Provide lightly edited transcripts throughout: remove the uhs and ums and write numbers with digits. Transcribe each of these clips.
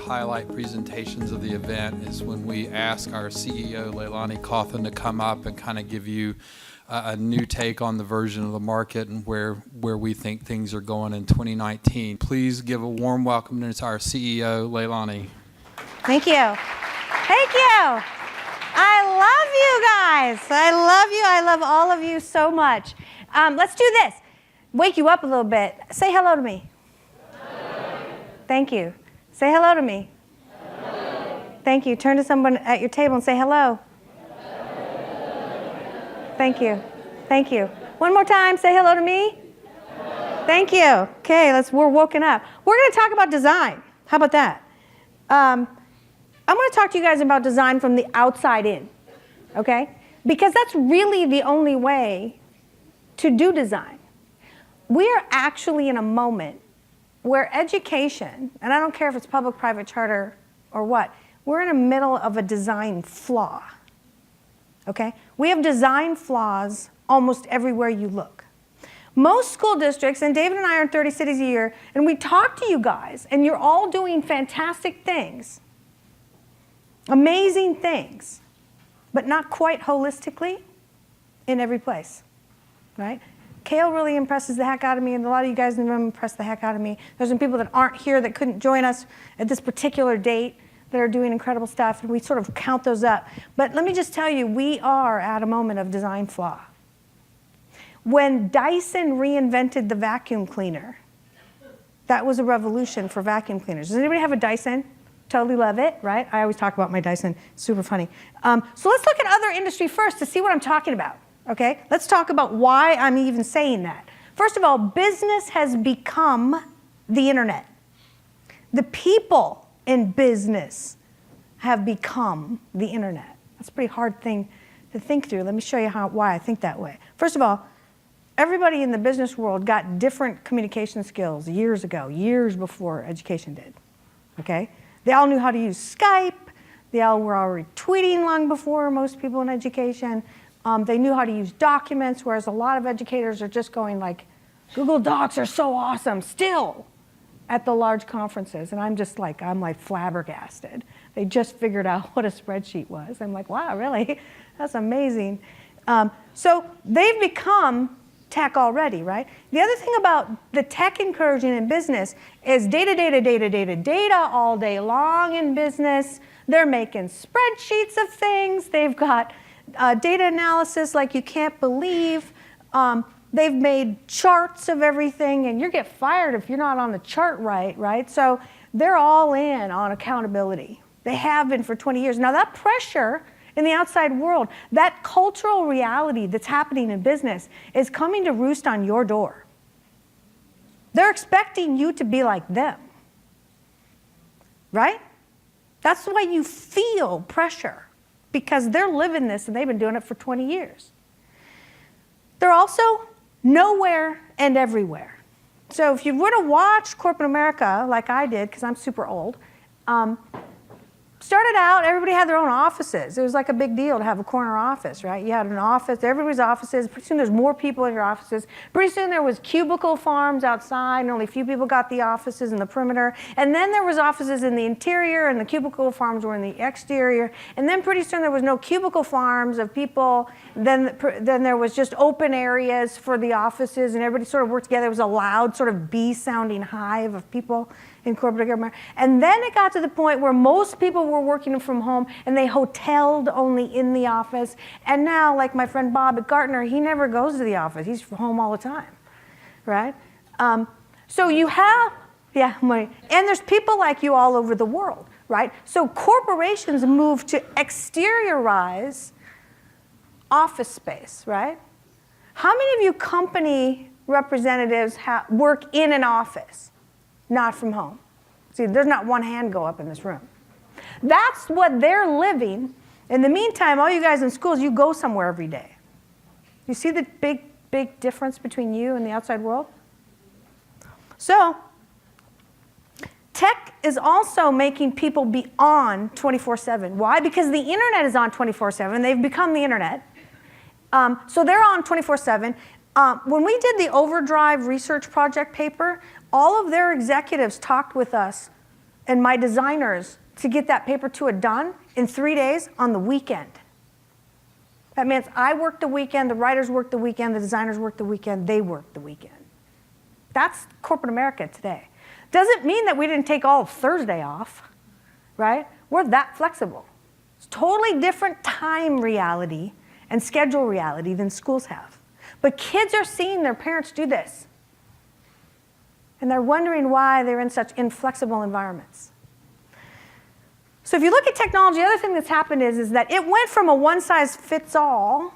highlight presentations of the event is when we ask our CEO, LeiLani Cauthen, to come up and kind of give you a new take on the version of the market and where we think things are going in 2019. Please give a warm welcome to our CEO, LeiLani. Thank you. Thank you. I love you guys. I love you. I love all of you so much. Let's do this. Wake you up a little bit. Say hello to me. Hello. Thank you. Say hello to me. Hello. Thank you. Turn to someone at your table and say hello. Thank you. Thank you. One more time, say hello to me. Hello. Thank you. Okay, we're woken up. We're going to talk about design. How about that? I'm going to talk to you guys about design from the outside in, okay? Because that's really the only way to do design. We are actually in a moment where education, and I don't care if it's public, private, charter, or what, we're in the middle of a design flaw. Okay? We have design flaws almost everywhere you look. Most school districts, and David and I are in 30 cities a year, and we talk to you guys, and you're all doing fantastic things, amazing things, but not quite holistically in every place, right? Kale really impresses the heck out of me, and a lot of you guys in the room impress the heck out of me. There's some people that aren't here that couldn't join us at this particular date that are doing incredible stuff, and we sort of count those up. But let me just tell you, we are at a moment of design flaw. When Dyson reinvented the vacuum cleaner, that was a revolution for vacuum cleaners. Does anybody have a Dyson? Totally love it, right? I always talk about my Dyson, super funny. So let's look at other industry first to see what I'm talking about, okay? Let's talk about why I'm even saying that. First of all, business has become the internet. The people in business have become the internet. That's a pretty hard thing to think through. Let me show you why I think that way. First of all, everybody in the business world got different communication skills years ago, years before education did, okay? They all knew how to use Skype. They all were already tweeting long before most people in education. They knew how to use documents, whereas a lot of educators are just going like, Google Docs are so awesome still at the large conferences. And I'm like flabbergasted. They just figured out what a spreadsheet was. I'm like, wow, really? That's amazing. So they've become tech already, right? The other thing about the tech incursion in business is data, data, data, data, data all day long in business. They're making spreadsheets of things. They've got data analysis like you can't believe. They've made charts of everything, and you get fired if you're not on the chart right? So they're all in on accountability. They have been for 20 years. Now that pressure in the outside world, that cultural reality that's happening in business is coming to roost on your door. They're expecting you to be like them, right? That's why you feel pressure, because they're living this and they've been doing it for 20 years. They're also nowhere and everywhere. So if you were to watch corporate America like I did, because I'm super old, started out, everybody had their own offices. It was like a big deal to have a corner office, right? You had an office, everybody's offices. Pretty soon there's more people in your offices. Pretty soon there was cubicle farms outside, and only a few people got the offices in the perimeter. And then there was offices in the interior, and the cubicle farms were in the exterior. And then pretty soon there was no cubicle farms of people. Then there was just open areas for the offices, and everybody sort of worked together. It was a loud sort of bee-sounding hive of people in corporate America. And then it got to the point where most people were working from home, and they hoteled only in the office. And now, like my friend Bob at Gartner, he never goes to the office. He's home all the time, right? So you have, and there's people like you all over the world, right? So corporations move to exteriorize office space, right? How many of you company representatives work in an office? Not from home. See, there's not one hand go up in this room. That's what they're living. In the meantime, all you guys in schools, you go somewhere every day. You see the big difference between you and the outside world? So, tech is also making people be on 24/7. Why? Because the internet is on 24/7. They've become the internet. So they're on 24/7. When we did the Overdrive research project paper, all of their executives talked with us and my designers to get that paper to it done in 3 days on the weekend. That means I work the weekend, the writers work the weekend, the designers work the weekend, they work the weekend. That's corporate America today. Doesn't mean that we didn't take all of Thursday off, right? We're that flexible. It's totally different time reality and schedule reality than schools have. But kids are seeing their parents do this. And they're wondering why they're in such inflexible environments. So if you look at technology, the other thing that's happened is that it went from a one-size-fits-all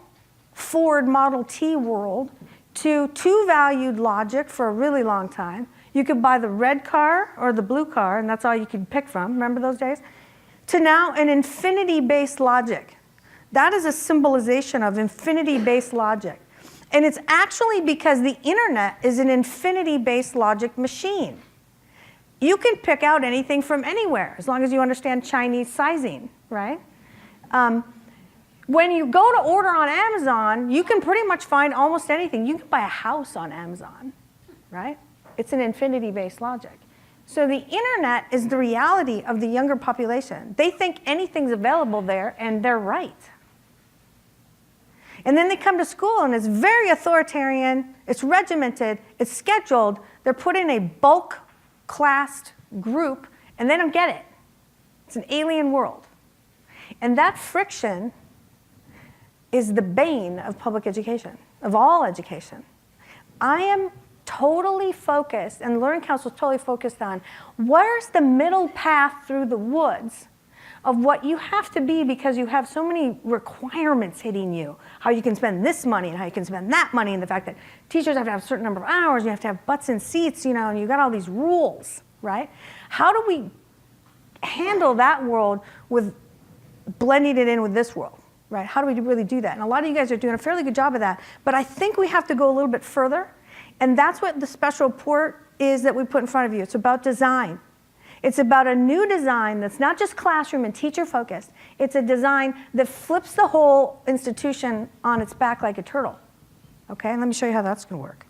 Ford Model T world to two-valued logic for a really long time. You could buy the red car or the blue car, and that's all you could pick from. Remember those days? To now an infinity-based logic. That is a symbolization of infinity-based logic. And it's actually because the internet is an infinity-based logic machine. You can pick out anything from anywhere, as long as you understand Chinese sizing, right? When you go to order on Amazon, you can pretty much find almost anything. You can buy a house on Amazon, right? It's an infinity-based logic. So the internet is the reality of the younger population. They think anything's available there, and they're right. And then they come to school, and it's very authoritarian, it's regimented, it's scheduled. They're put in a bulk classed group, and they don't get it. It's an alien world. And that friction is the bane of public education, of all education. I am totally focused, and Learning Counsel is totally focused on, where's the middle path through the woods of what you have to be because you have so many requirements hitting you, how you can spend this money and how you can spend that money, and the fact that teachers have to have a certain number of hours, you have to have butts in seats, you know, and you got all these rules, right? How do we handle that world with blending it in with this world, right? How do we really do that? And a lot of you guys are doing a fairly good job of that, but I think we have to go a little bit further, and that's what the special report is that we put in front of you. It's about design. It's about a new design that's not just classroom and teacher focused. It's a design that flips the whole institution on its back like a turtle. Okay, and let me show you how that's going to work.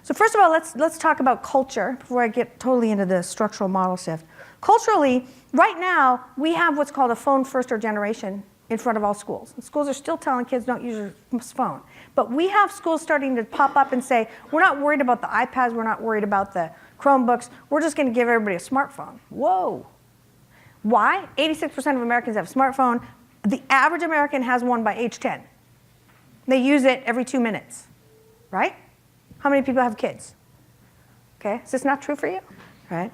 So first of all, let's talk about culture before I get totally into the structural model shift. Culturally, right now, we have what's called a phone-first generation in front of all schools. And schools are still telling kids don't use your phone. But we have schools starting to pop up and say, we're not worried about the iPads, we're not worried about the Chromebooks, we're just going to give everybody a smartphone. Whoa. Why? 86% of Americans have a smartphone. The average American has one by age 10. They use it every 2 minutes, right? How many people have kids? Okay, is this not true for you? Right?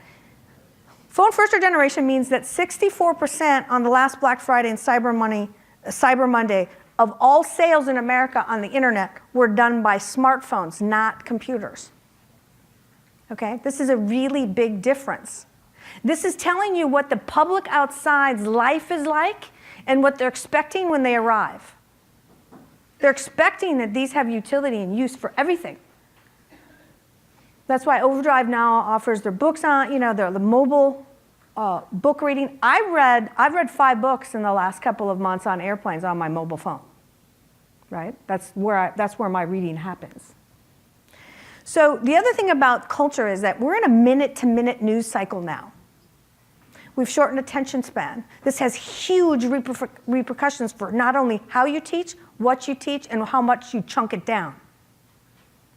Phone first generation means that 64% on the last Black Friday and Cyber Monday of all sales in America on the internet were done by smartphones, not computers. Okay, this is a really big difference. This is telling you what the public outside's life is like and what they're expecting when they arrive. They're expecting that these have utility and use for everything. That's why Overdrive now offers their books on, you know, the mobile book reading. I've read 5 books in the last couple of months on airplanes on my mobile phone. Right? That's where my reading happens. So the other thing about culture is that we're in a minute-to-minute news cycle now. We've shortened attention span. This has huge repercussions for not only how you teach, what you teach, and how much you chunk it down.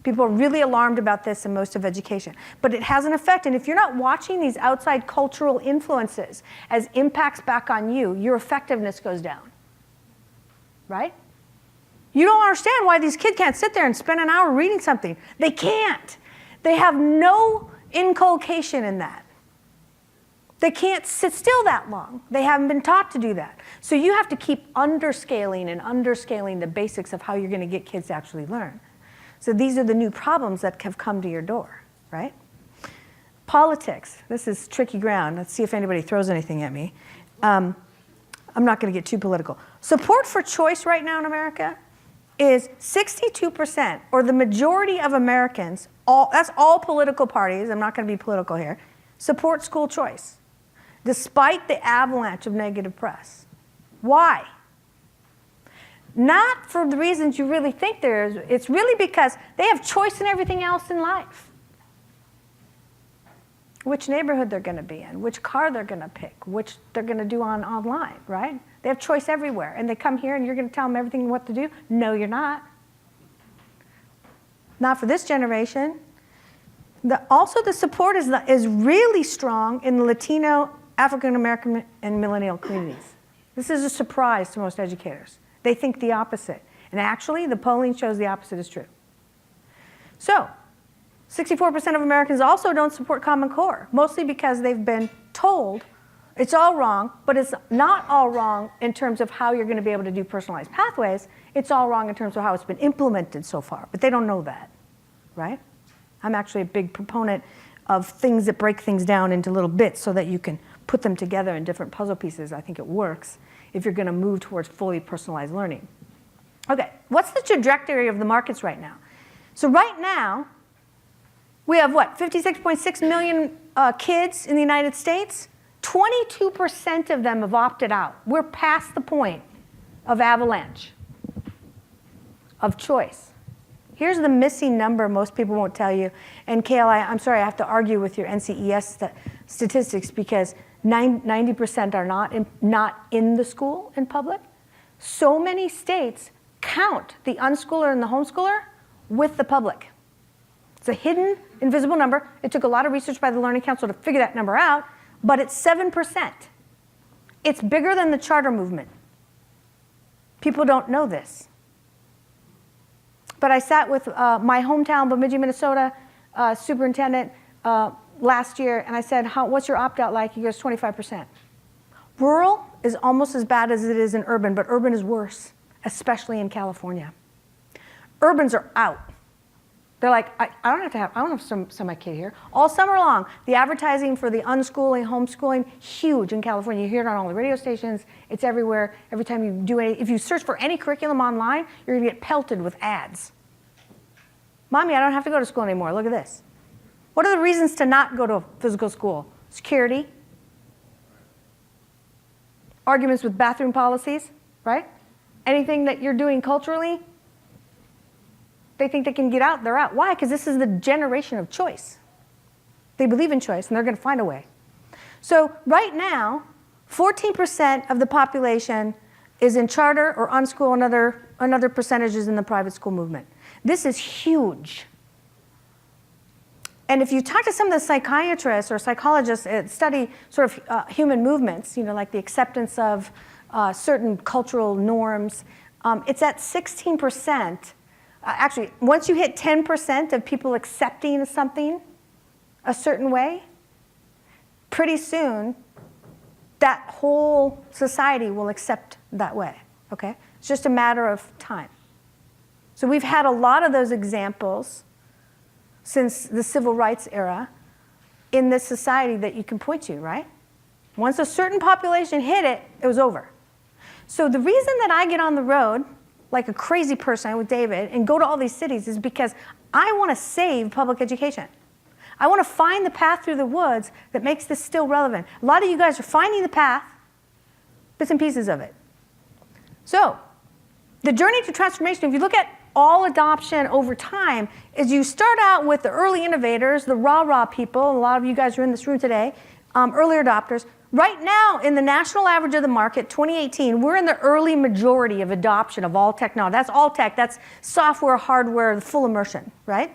People are really alarmed about this in most of education. But it has an effect, and if you're not watching these outside cultural influences as impacts back on you, your effectiveness goes down. Right? You don't understand why these kids can't sit there and spend an hour reading something. They can't. They have no inculcation in that. They can't sit still that long. They haven't been taught to do that. So you have to keep underscaling the basics of how you're going to get kids to actually learn. So these are the new problems that have come to your door, right? Politics. This is tricky ground. Let's see if anybody throws anything at me. I'm not going to get too political. Support for choice right now in America is 62%, or the majority of Americans, that's all political parties, I'm not going to be political here, support school choice, despite the avalanche of negative press. Why? Not for the reasons you really think there is. It's really because they have choice in everything else in life. which neighborhood they're going to be in, which car they're going to pick, which they're going to do online, right? They have choice everywhere. And they come here and you're going to tell them everything what to do? No, you're not. Not for this generation. Also, the support is really strong in the Latino, African American, and millennial communities. This is a surprise to most educators. They think the opposite. And actually, the polling shows the opposite is true. So, 64% of Americans also don't support Common Core, mostly because they've been told it's all wrong, but it's not all wrong in terms of how you're going to be able to do personalized pathways. It's all wrong in terms of how it's been implemented so far, but they don't know that, right? I'm actually a big proponent of things that break things down into little bits so that you can put them together in different puzzle pieces. I think it works if you're going to move towards fully personalized learning. Okay, what's the trajectory of the markets right now? So right now, we have what, 56.6 million kids in the United States? 22% of them have opted out. We're past the point of avalanche, of choice. Here's the missing number most people won't tell you. And Kale, I'm sorry, I have to argue with your NCES statistics because 90% are not in the school in public. So many states count the unschooler and the homeschooler with the public. It's a hidden, invisible number. It took a lot of research by the Learning Counsel to figure that number out, but it's 7%. It's bigger than the charter movement. People don't know this. But I sat with my hometown, Bemidji, Minnesota, superintendent last year, and I said, what's your opt-out like? He goes, 25%. Rural is almost as bad as it is in urban, but urban is worse, especially in California. Urbans are out. They're like, I don't have some my kid here. All summer long, the advertising for the unschooling, homeschooling, huge in California. You hear it on all the radio stations. It's everywhere. Every time you do if you search for any curriculum online, you're going to get pelted with ads. Mommy, I don't have to go to school anymore. Look at this. What are the reasons to not go to a physical school? Security. Arguments with bathroom policies, right? Anything that you're doing culturally, they think they can get out, they're out. Why? Because this is the generation of choice. They believe in choice, and they're going to find a way. So right now, 14% of the population is in charter or unschool, another percentage is in the private school movement. This is huge. And if you talk to some of the psychiatrists or psychologists that study sort of human movements, like the acceptance of certain cultural norms, it's at 16%. Actually, once you hit 10% of people accepting something a certain way, pretty soon that whole society will accept that way, okay? It's just a matter of time. So we've had a lot of those examples since the civil rights era in this society that you can point to, right? Once a certain population hit it, it was over. So the reason that I get on the road like a crazy person with David and go to all these cities is because I want to save public education. I want to find the path through the woods that makes this still relevant. A lot of you guys are finding the path, bits and pieces of it. So the journey to transformation, if you look at all adoption over time, is you start out with the early innovators, the rah-rah people, a lot of you guys are in this room today, early adopters. Right now, in the national average of the market, 2018, we're in the early majority of adoption of all technology. That's all tech. That's software, hardware, full immersion, right?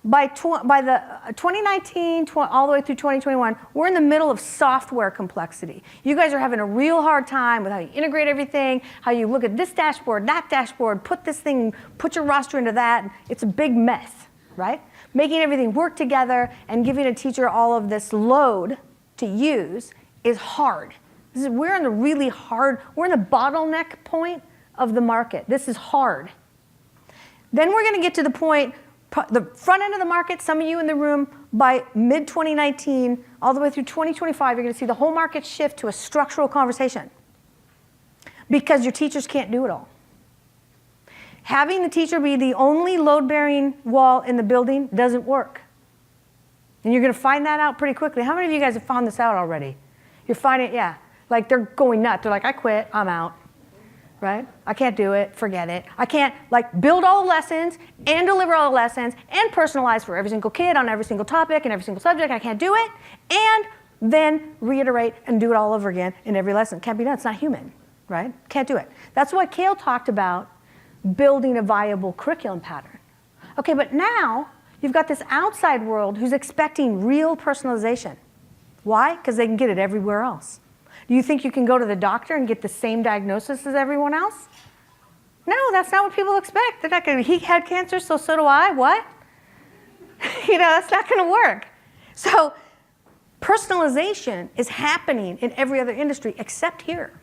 By the 2019, all the way through 2021, we're in the middle of software complexity. You guys are having a real hard time with how you integrate everything, how you look at this dashboard, that dashboard, put this thing, put your roster into that. It's a big mess, right? Making everything work together and giving a teacher all of this load to use is hard. We're in the really hard, we're in the bottleneck point of the market. This is hard. Then we're going to get to the point, the front end of the market, some of you in the room, by mid-2019, all the way through 2025, you're going to see the whole market shift to a structural conversation because your teachers can't do it all. Having the teacher be the only load-bearing wall in the building doesn't work. And you're going to find that out pretty quickly. How many of you guys have found this out already? You're finding, yeah, like they're going nuts. They're like, I quit, I'm out. right? I can't do it, forget it. I can't like build all the lessons and deliver all the lessons and personalize for every single kid on every single topic and every single subject. I can't do it. And then reiterate and do it all over again in every lesson. Can't be done, it's not human, right? Can't do it. That's why Cale talked about building a viable curriculum pattern. Okay, but now you've got this outside world who's expecting real personalization. Why? Because they can get it everywhere else. Do you think you can go to the doctor and get the same diagnosis as everyone else? No, that's not what people expect. They're not going to, he had cancer, so do I. What? That's not going to work. So personalization is happening in every other industry except here.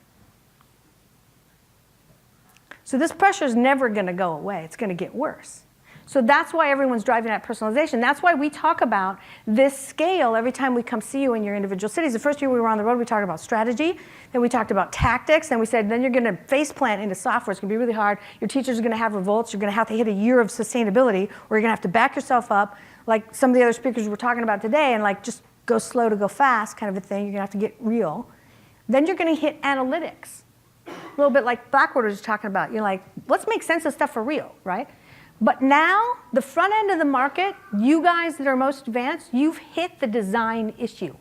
So this pressure is never going to go away. It's going to get worse. So that's why everyone's driving at personalization. That's why we talk about this scale every time we come see you in your individual cities. The first year we were on the road, we talked about strategy. Then we talked about tactics. And we said, then you're going to face plant into software. It's going to be really hard. Your teachers are going to have revolts. You're going to have to hit a year of sustainability, or you're going to have to back yourself up, like some of the other speakers were talking about today, and like just go slow to go fast kind of a thing. You're going to have to get real. Then you're going to hit analytics. A little bit like Blackwater was talking about. You're like, let's make sense of stuff for real, right? But now, the front end of the market, you guys that are most advanced, you've hit the design issue.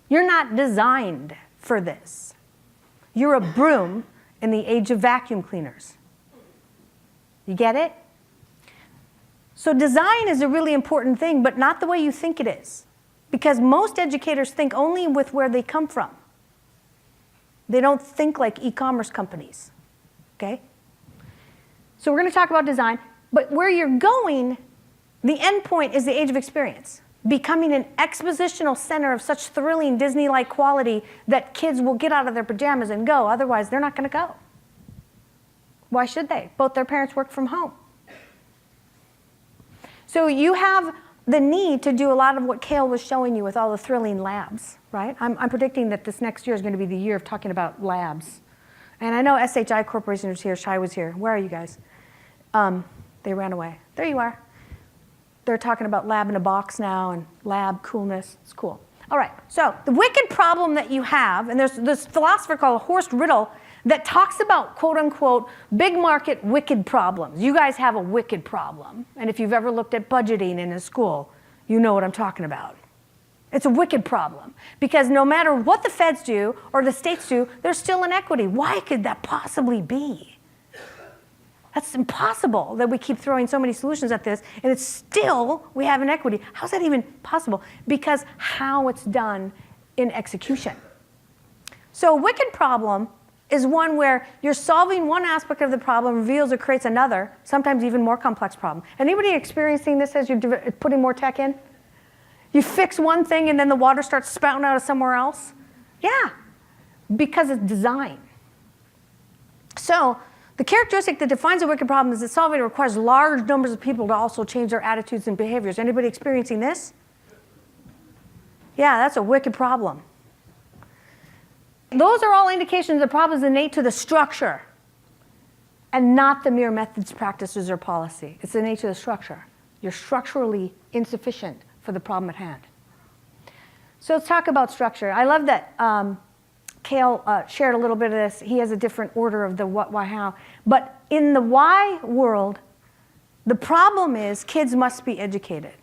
You're not designed for this. You're a broom in the age of vacuum cleaners. You get it? So design is a really important thing, but not the way you think it is. Because most educators think only with where they come from. They don't think like e-commerce companies, okay? So we're going to talk about design, but where you're going, the end point is the age of experience, becoming an expositional center of such thrilling Disney-like quality that kids will get out of their pajamas and go. Otherwise, they're not going to go. Why should they? Both their parents work from home. So you have the need to do a lot of what Cale was showing you with all the thrilling labs, right? I'm predicting that this next year is going to be the year of talking about labs. And I know SHI Corporation was here, Shai was here. Where are you guys? They ran away. There you are. They're talking about lab in a box now and lab coolness. It's cool. All right, so the wicked problem that you have, and there's this philosopher called Horst Riddle that talks about, quote unquote, big market wicked problems. You guys have a wicked problem. And if you've ever looked at budgeting in a school, you know what I'm talking about. It's a wicked problem because no matter what the feds do or the states do, there's still inequity. Why could that possibly be? That's impossible that we keep throwing so many solutions at this and it's still, we have inequity. How's that even possible? Because how it's done in execution. So a wicked problem is one where you're solving one aspect of the problem, reveals or creates another, sometimes even more complex problem. Anybody experiencing this as you're putting more tech in? You fix one thing and then the water starts spouting out of somewhere else? Yeah, because it's design. So the characteristic that defines a wicked problem is that solving it requires large numbers of people to also change their attitudes and behaviors. Anybody experiencing this? Yeah, that's a wicked problem. Those are all indications the problem is innate to the structure and not the mere methods, practices, or policy. It's innate to the structure. You're structurally insufficient for the problem at hand. So let's talk about structure. I love that Cale shared a little bit of this. He has a different order of the what, why, how. But in the why world, the problem is kids must be educated.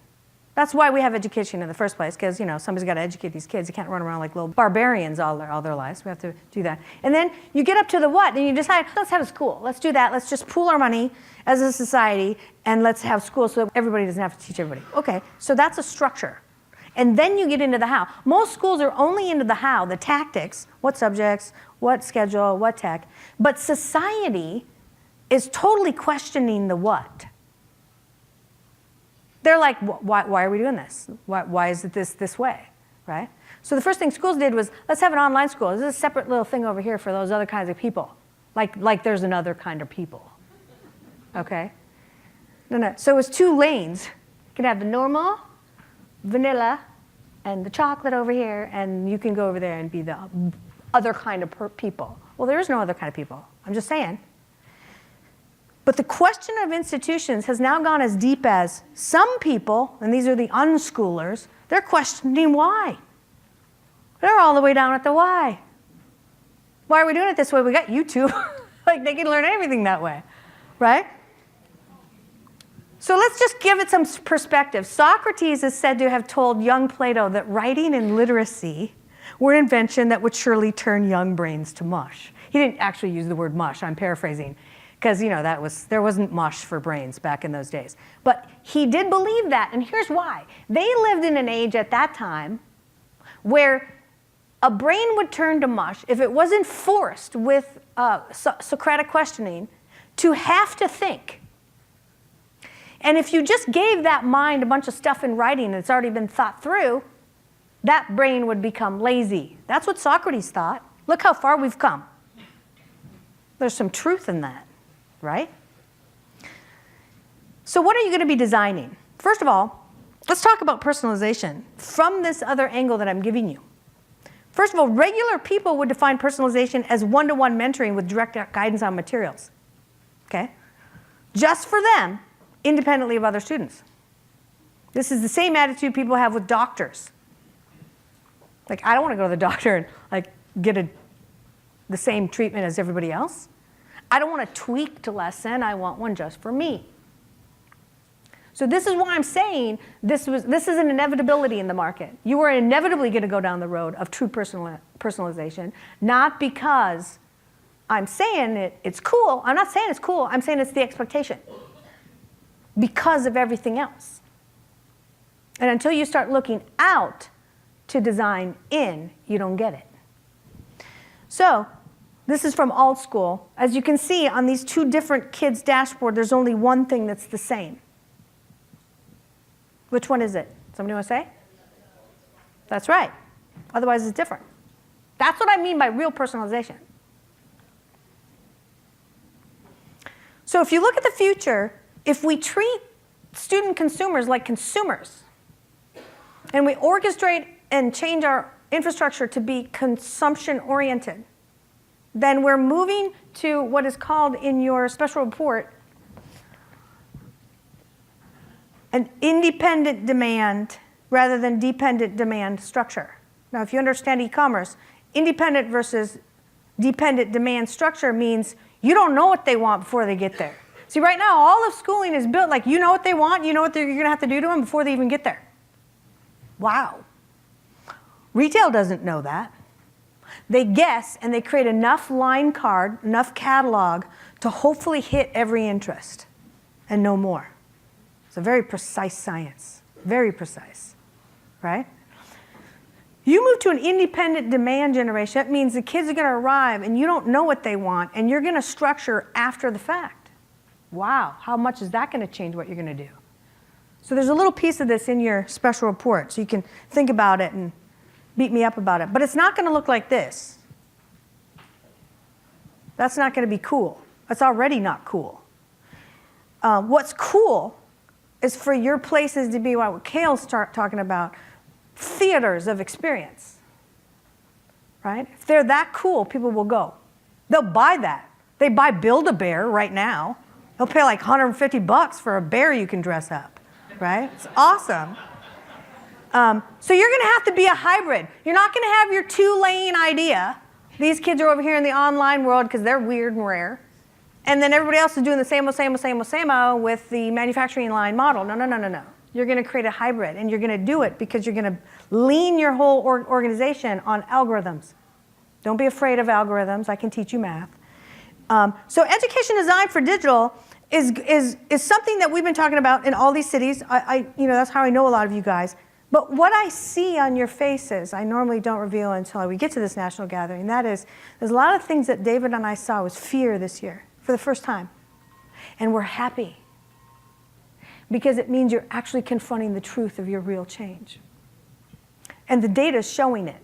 That's why we have education in the first place, because somebody's got to educate these kids. You can't run around like little barbarians all their lives. We have to do that. And then you get up to the what, and you decide, let's have a school. Let's do that. Let's just pool our money as a society, and let's have schools so that everybody doesn't have to teach everybody. Okay, so that's a structure. And then you get into the how. Most schools are only into the how, the tactics, what subjects, what schedule, what tech. But society is totally questioning the what. They're like, why are we doing this? Why is it this way, right? So the first thing schools did was, let's have an online school. This is a separate little thing over here for those other kinds of people. Like there's another kind of people, okay? No. So it's two lanes. You can have the normal, vanilla, and the chocolate over here, and you can go over there and be the other kind of people. Well, there is no other kind of people. I'm just saying. But the question of institutions has now gone as deep as some people, and these are the unschoolers, they're questioning why. They're all the way down at the why. Why are we doing it this way? We got YouTube. Like they can learn everything that way, right? So let's just give it some perspective. Socrates is said to have told young Plato that writing and literacy were an invention that would surely turn young brains to mush. He didn't actually use the word mush, I'm paraphrasing, because there wasn't mush for brains back in those days. But he did believe that, and here's why. They lived in an age at that time where a brain would turn to mush if it wasn't forced with Socratic questioning to have to think. And if you just gave that mind a bunch of stuff in writing that's already been thought through, that brain would become lazy. That's what Socrates thought. Look how far we've come. There's some truth in that, right? So what are you going to be designing? First of all, let's talk about personalization from this other angle that I'm giving you. First of all, regular people would define personalization as one-to-one mentoring with direct guidance on materials, okay? Just for them, independently of other students. This is the same attitude people have with doctors. Like, I don't want to go to the doctor and like get the same treatment as everybody else. I don't want a tweaked lesson. I want one just for me. So this is why I'm saying this is an inevitability in the market. You are inevitably going to go down the road of true personalization, not because I'm saying it's cool. I'm not saying it's cool. I'm saying it's the expectation because of everything else. And until you start looking out to design in, you don't get it. So this is from Alt School. As you can see on these two different kids' dashboard, there's only one thing that's the same. Which one is it? Somebody want to say? That's right. Otherwise, it's different. That's what I mean by real personalization. So if you look at the future, if we treat student consumers like consumers, and we orchestrate and change our infrastructure to be consumption-oriented, then we're moving to what is called in your special report an independent demand rather than dependent demand structure. Now, if you understand e-commerce, independent versus dependent demand structure means you don't know what they want before they get there. See, right now, all of schooling is built like you know what they want, you know what you're going to have to do to them before they even get there. Wow. Retail doesn't know that. They guess and they create enough line card, enough catalog to hopefully hit every interest and no more. It's a very precise science, very precise, right? You move to an independent demand generation, that means the kids are going to arrive and you don't know what they want and you're going to structure after the fact. Wow, how much is that going to change what you're going to do? So there's a little piece of this in your special report, so you can think about it and beat me up about it. But it's not going to look like this. That's not going to be cool. That's already not cool. What's cool is for your places to be what Kale's talking about, theaters of experience, right? If they're that cool, people will go. They'll buy that. They buy Build-A-Bear right now. They'll pay like $150 for a bear you can dress up, right? It's awesome. So you're going to have to be a hybrid. You're not going to have your two-lane idea. These kids are over here in the online world because they're weird and rare. And then everybody else is doing the same with the manufacturing line model. No. You're going to create a hybrid, and you're going to do it because you're going to lean your whole organization on algorithms. Don't be afraid of algorithms. I can teach you math. So education design for digital is something that we've been talking about in all these cities. That's how I know a lot of you guys. But what I see on your faces, I normally don't reveal until we get to this national gathering. That is, there's a lot of things that David and I saw was fear this year for the first time. And we're happy because it means you're actually confronting the truth of your real change. And the data is showing it.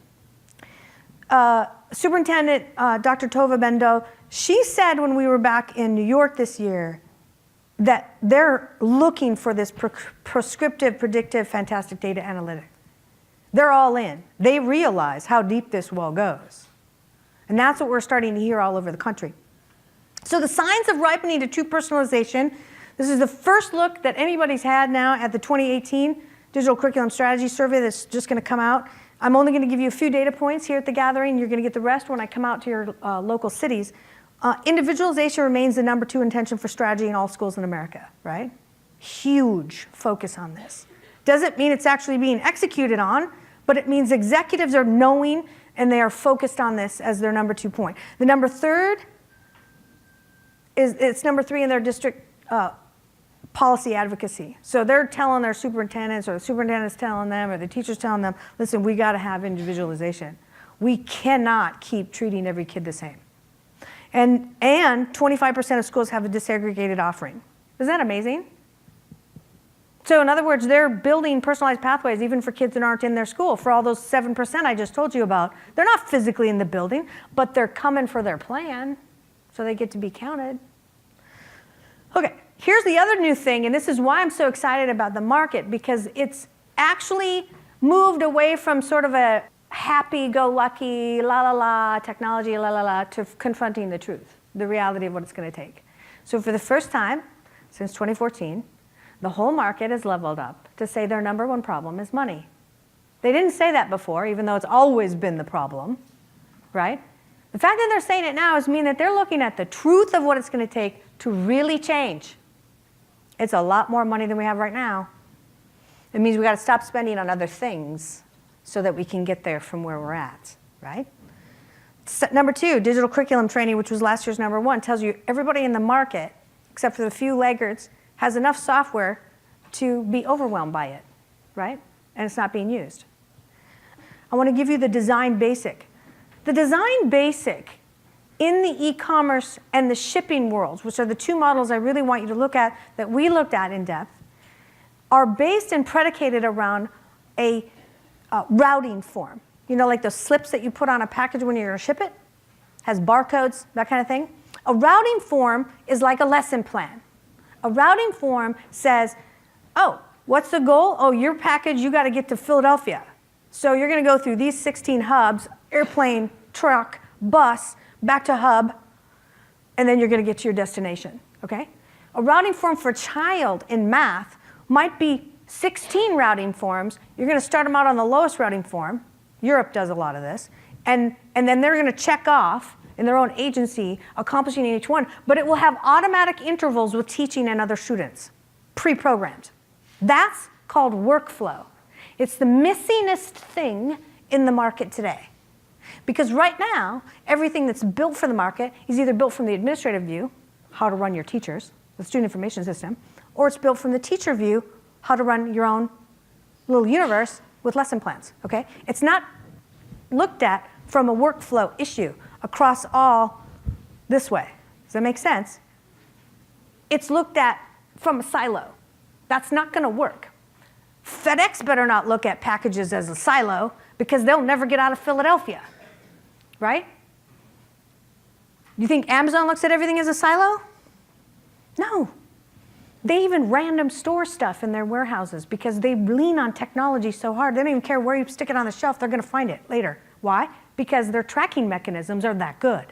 Superintendent Dr. Tova Bendo, she said when we were back in New York this year that they're looking for this prescriptive, predictive, fantastic data analytic. They're all in. They realize how deep this well goes. And that's what we're starting to hear all over the country. So the signs of ripening to true personalization, this is the first look that anybody's had now at the 2018 Digital Curriculum Strategy Survey that's just going to come out. I'm only going to give you a few data points here at the gathering. You're going to get the rest when I come out to your local cities. Individualization remains the number 2 intention for strategy in all schools in America, right? Huge focus on this. Doesn't mean it's actually being executed on, but it means executives are knowing and they are focused on this as their number 2 point. The number 3 is, it's number 3 in their district policy advocacy. So they're telling their superintendents, or the superintendent's telling them, or the teacher's telling them, listen, we gotta have individualization. We cannot keep treating every kid the same. And 25% of schools have a disaggregated offering. Isn't that amazing? So in other words, they're building personalized pathways even for kids that aren't in their school. For all those 7% I just told you about, they're not physically in the building, but they're coming for their plan, so they get to be counted. Okay, here's the other new thing, and this is why I'm so excited about the market, because it's actually moved away from sort of a happy-go-lucky, la-la-la, technology, la-la-la, to confronting the truth, the reality of what it's going to take. So for the first time since 2014, the whole market has leveled up to say their number 1 problem is money. They didn't say that before, even though it's always been the problem, right? The fact that they're saying it now is mean that they're looking at the truth of what it's going to take to really change. It's a lot more money than we have right now. It means we got to stop spending on other things so that we can get there from where we're at, right? Number 2, digital curriculum training, which was last year's number 1, tells you everybody in the market, except for the few laggards, has enough software to be overwhelmed by it, right? And it's not being used. I want to give you the design basic. The design basic in the e-commerce and the shipping worlds, which are the 2 models I really want you to look at, that we looked at in depth, are based and predicated around a routing form. You know, like those slips that you put on a package when you're going to ship it? Has barcodes, that kind of thing. A routing form is like a lesson plan. A routing form says, oh, what's the goal? Oh, your package, you got to get to Philadelphia. So you're going to go through these 16 hubs, airplane, truck, bus, back to hub, and then you're going to get to your destination, okay? A routing form for a child in math might be 16 routing forms. You're going to start them out on the lowest routing form. Europe does a lot of this. And then they're going to check off in their own agency, accomplishing each one, but it will have automatic intervals with teaching and other students, pre-programmed. That's called workflow. It's the missingest thing in the market today. Because right now, everything that's built for the market is either built from the administrative view, how to run your teachers, the student information system, or it's built from the teacher view, how to run your own little universe with lesson plans, okay? It's not looked at from a workflow issue across all this way. Does that make sense? It's looked at from a silo. That's not going to work. FedEx better not look at packages as a silo because they'll never get out of Philadelphia, right? You think Amazon looks at everything as a silo? No. They even random store stuff in their warehouses because they lean on technology so hard. They don't even care where you stick it on the shelf. They're going to find it later. Why? Because their tracking mechanisms are that good.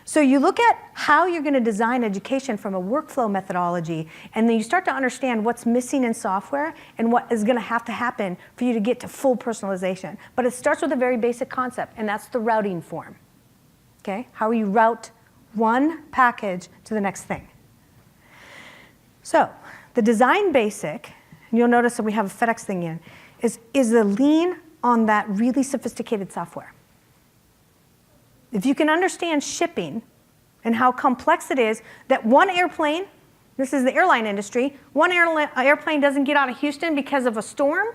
So you look at how you're going to design education from a workflow methodology, and then you start to understand what's missing in software and what is going to have to happen for you to get to full personalization. But it starts with a very basic concept, and that's the routing form. Okay? How you route one package to the next thing. So the design basic, and you'll notice that we have a FedEx thing in, is the lean on that really sophisticated software. If you can understand shipping and how complex it is, that one airplane, this is the airline industry, one airplane doesn't get out of Houston because of a storm,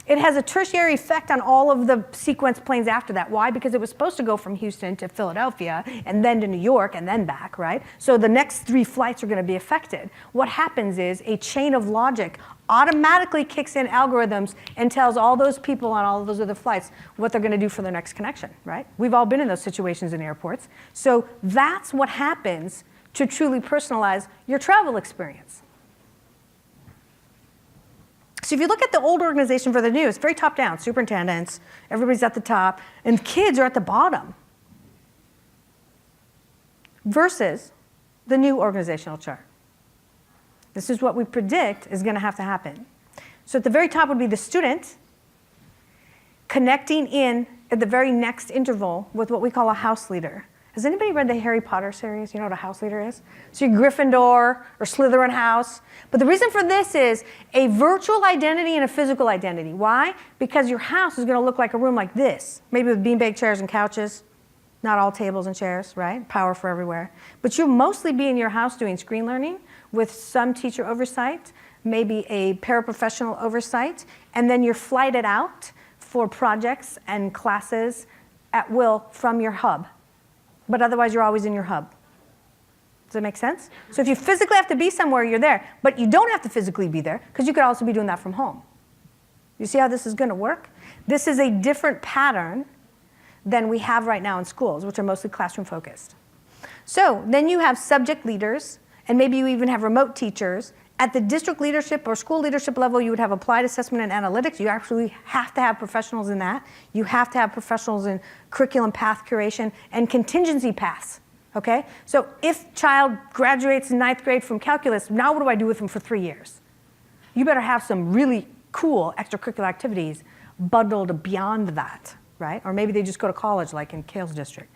it has a tertiary effect on all of the sequence planes after that. Why? Because it was supposed to go from Houston to Philadelphia and then to New York and then back, right? So the next 3 flights are going to be affected. What happens is a chain of logic automatically kicks in algorithms and tells all those people on all of those other flights what they're going to do for their next connection, right? We've all been in those situations in airports. So that's what happens to truly personalize your travel experience. So if you look at the old organization for the new, it's very top-down. Superintendents, everybody's at the top, and kids are at the bottom. Versus the new organizational chart. This is what we predict is going to have to happen. So at the very top would be the student connecting in at the very next interval with what we call a house leader. Has anybody read the Harry Potter series? You know what a house leader is? So you're Gryffindor or Slytherin house. But the reason for this is a virtual identity and a physical identity. Why? Because your house is going to look like a room like this, maybe with beanbag chairs and couches, not all tables and chairs, right? Power for everywhere. But you'll mostly be in your house doing screen learning with some teacher oversight, maybe a paraprofessional oversight, and then you're flighted out for projects and classes at will from your hub. But otherwise, you're always in your hub. Does that make sense? So if you physically have to be somewhere, you're there. But you don't have to physically be there, because you could also be doing that from home. You see how this is going to work? This is a different pattern than we have right now in schools, which are mostly classroom focused. So then you have subject leaders, and maybe you even have remote teachers. At the district leadership or school leadership level, you would have applied assessment and analytics. You actually have to have professionals in that. You have to have professionals in curriculum path curation and contingency paths, okay? So if child graduates in 9th grade from calculus, now what do I do with them for 3 years? You better have some really cool extracurricular activities bundled beyond that, right? Or maybe they just go to college like in Kale's district.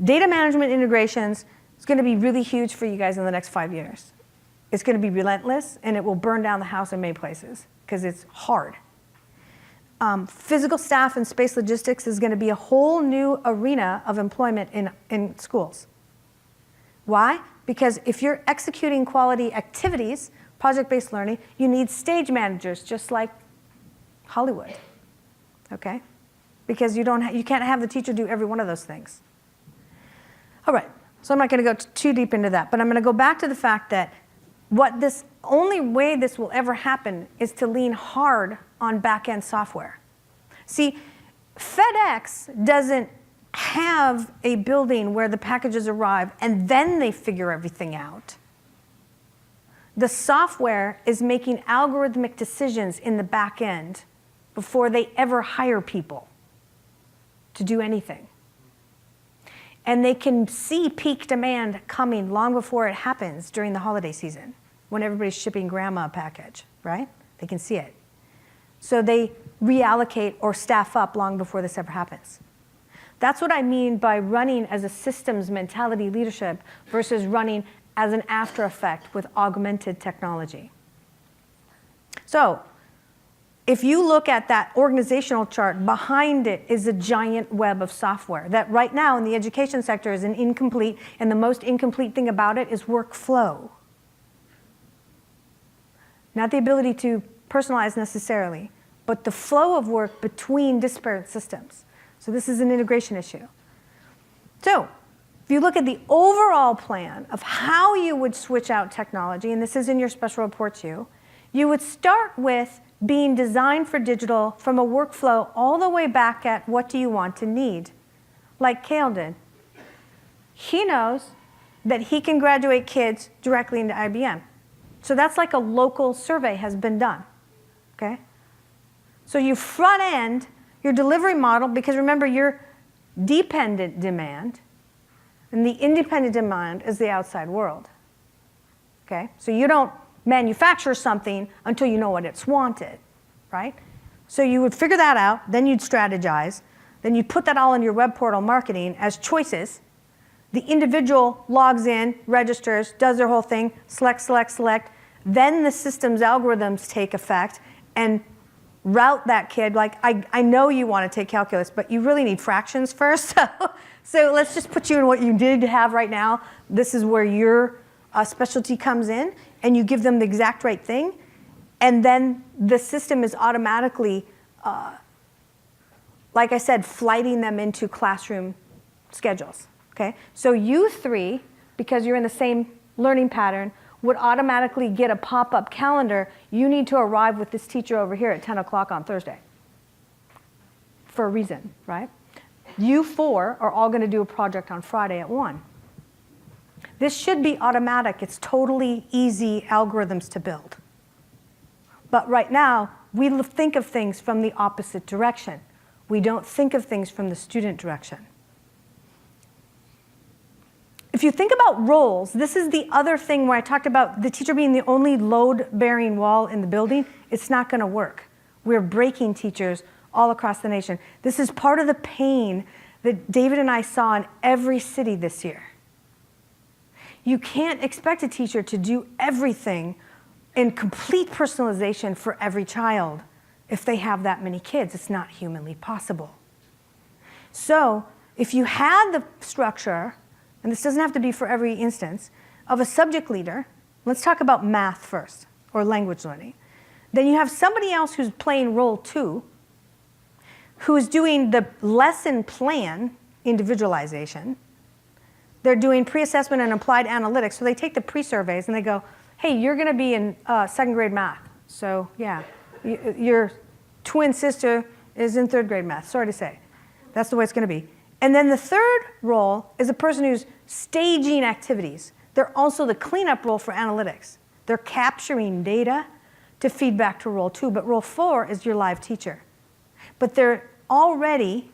Data management integrations is going to be really huge for you guys in the next 5 years. It's going to be relentless, and it will burn down the house in many places because it's hard. Physical staff and space logistics is going to be a whole new arena of employment in schools. Why? Because if you're executing quality activities, project-based learning, you need stage managers just like Hollywood, okay? Because you can't have the teacher do every one of those things. All right, so I'm not going to go too deep into that, but I'm going to go back to the fact that only way this will ever happen is to lean hard on back-end software. See, FedEx doesn't have a building where the packages arrive and then they figure everything out. The software is making algorithmic decisions in the back end before they ever hire people to do anything. And they can see peak demand coming long before it happens during the holiday season when everybody's shipping grandma a package, right? They can see it. So they reallocate or staff up long before this ever happens. That's what I mean by running as a systems mentality leadership versus running as an after effect with augmented technology. So if you look at that organizational chart, behind it is a giant web of software that right now in the education sector is an incomplete, and the most incomplete thing about it is workflow. Not the ability to personalize necessarily, but the flow of work between disparate systems. So this is an integration issue. So if you look at the overall plan of how you would switch out technology, and this is in your special report too, you would start with being designed for digital from a workflow all the way back at what do you want to need, like Kale did. He knows that he can graduate kids directly into IBM. So that's like a local survey has been done, okay? So you front end your delivery model, because remember, you're dependent demand, and the independent demand is the outside world, okay? So you don't manufacture something until you know what it's wanted, right? So you would figure that out, then you'd strategize, then you'd put that all in your web portal marketing as choices. The individual logs in, registers, does their whole thing, select, select, select. Then the system's algorithms take effect and route that kid. Like, I know you want to take calculus, but you really need fractions first. So let's just put you in what you did have right now. This is where your specialty comes in, and you give them the exact right thing. And then the system is automatically, like I said, flighting them into classroom schedules. Okay? So you three, because you're in the same learning pattern, would automatically get a pop-up calendar. You need to arrive with this teacher over here at 10 o'clock on Thursday for a reason, right? You four are all going to do a project on Friday at 1. This should be automatic. It's totally easy algorithms to build. But right now, we think of things from the opposite direction. We don't think of things from the student direction. If you think about roles, this is the other thing where I talked about the teacher being the only load-bearing wall in the building. It's not going to work. We're breaking teachers all across the nation. This is part of the pain that David and I saw in every city this year. You can't expect a teacher to do everything in complete personalization for every child if they have that many kids. It's not humanly possible. So if you had the structure, and this doesn't have to be for every instance, of a subject leader, let's talk about math first, or language learning. Then you have somebody else who's playing role 2, who's doing the lesson plan individualization. They're doing pre-assessment and applied analytics. So they take the pre-surveys and they go, hey, you're going to be in 2nd grade math. So yeah, your twin sister is in 3rd grade math. Sorry to say. That's the way it's going to be. And then the third role is a person who's staging activities. They're also the cleanup role for analytics. They're capturing data to feed back to role 2, but role 4 is your live teacher. But they're already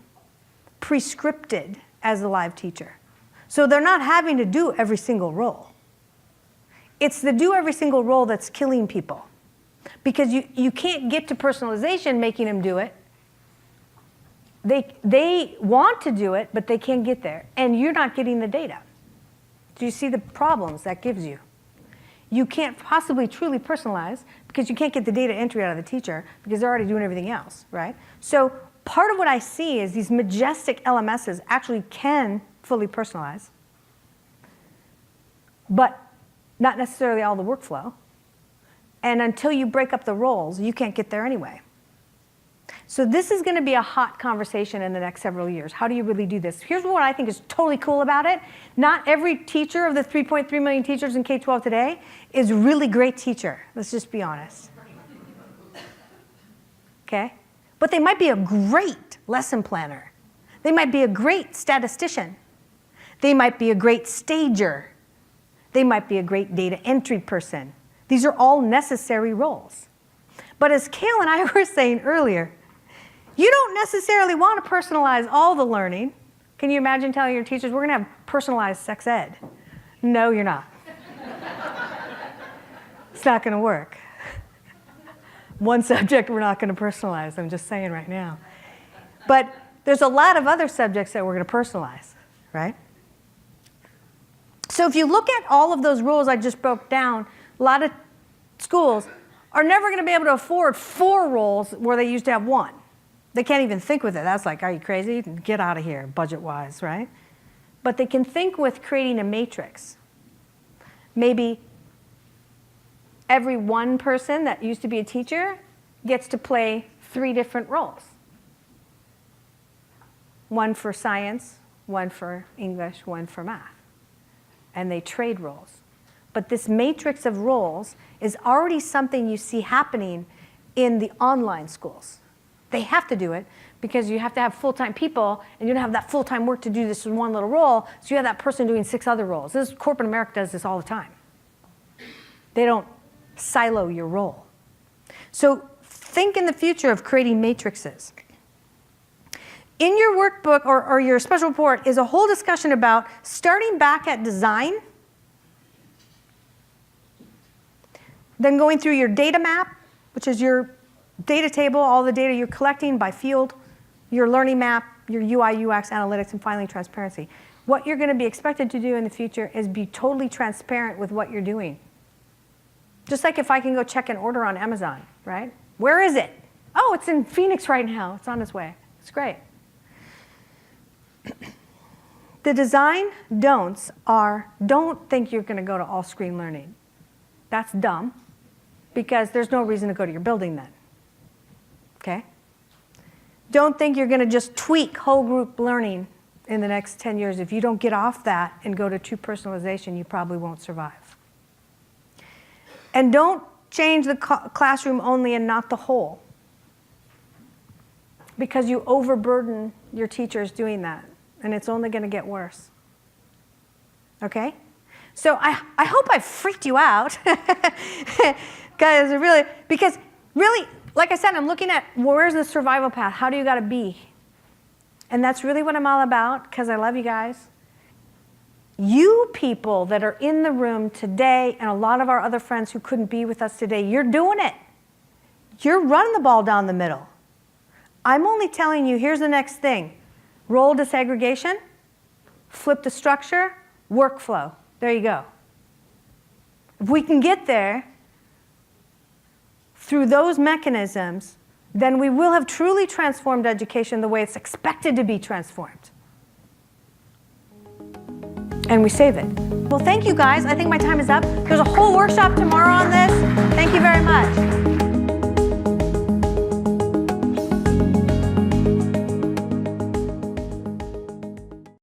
prescripted as a live teacher. So they're not having to do every single role. It's the do every single role that's killing people. Because you can't get to personalization making them do it. They want to do it, but they can't get there. And you're not getting the data. Do you see the problems that gives you? You can't possibly truly personalize because you can't get the data entry out of the teacher because they're already doing everything else, right? So part of what I see is these majestic LMSs actually can fully personalize, but not necessarily all the workflow. And until you break up the roles, you can't get there anyway. So this is going to be a hot conversation in the next several years. How do you really do this? Here's what I think is totally cool about it. Not every teacher of the 3.3 million teachers in K-12 today is a really great teacher. Let's just be honest. Okay? But they might be a great lesson planner. They might be a great statistician. They might be a great stager. They might be a great data entry person. These are all necessary roles. But as Kale and I were saying earlier, you don't necessarily want to personalize all the learning. Can you imagine telling your teachers, we're going to have personalized sex ed? No, you're not. It's not going to work. One subject we're not going to personalize, I'm just saying right now. But there's a lot of other subjects that we're going to personalize, right? So if you look at all of those rules I just broke down, a lot of schools are never going to be able to afford 4 roles where they used to have 1. They can't even think with it. That's like, are you crazy? Get out of here, budget-wise, right? But they can think with creating a matrix. Maybe every one person that used to be a teacher gets to play 3 different roles. 1 for science, 1 for English, 1 for math. And they trade roles. But this matrix of roles is already something you see happening in the online schools. They have to do it because you have to have full-time people and you don't have that full-time work to do this in one little role, so you have that person doing 6 other roles. Corporate America does this all the time. They don't silo your role. So think in the future of creating matrices. In your workbook or your special report is a whole discussion about starting back at design, then going through your data map, which is your data table, all the data you're collecting by field, your learning map, your UI, UX analytics, and finally transparency. What you're going to be expected to do in the future is be totally transparent with what you're doing. Just like if I can go check an order on Amazon, right? Where is it? Oh, it's in Phoenix right now. It's on its way. It's great. The design don'ts are, don't think you're going to go to all screen learning. That's dumb because there's no reason to go to your building then. Okay? Don't think you're going to just tweak whole group learning in the next 10 years. If you don't get off that and go to true personalization, you probably won't survive. And don't change the classroom only and not the whole, because you overburden your teachers doing that, and it's only going to get worse. Okay? So I hope I freaked you out, guys. Because really, like I said, I'm looking at where's the survival path? How do you got to be? And that's really what I'm all about, because I love you guys. You people that are in the room today, and a lot of our other friends who couldn't be with us today, you're doing it. You're running the ball down the middle. I'm only telling you, here's the next thing. Role desegregation, flip the structure, workflow. There you go. If we can get there through those mechanisms, then we will have truly transformed education the way it's expected to be transformed. And we save it. Well, thank you guys. I think my time is up. There's a whole workshop tomorrow on this. Thank you very much.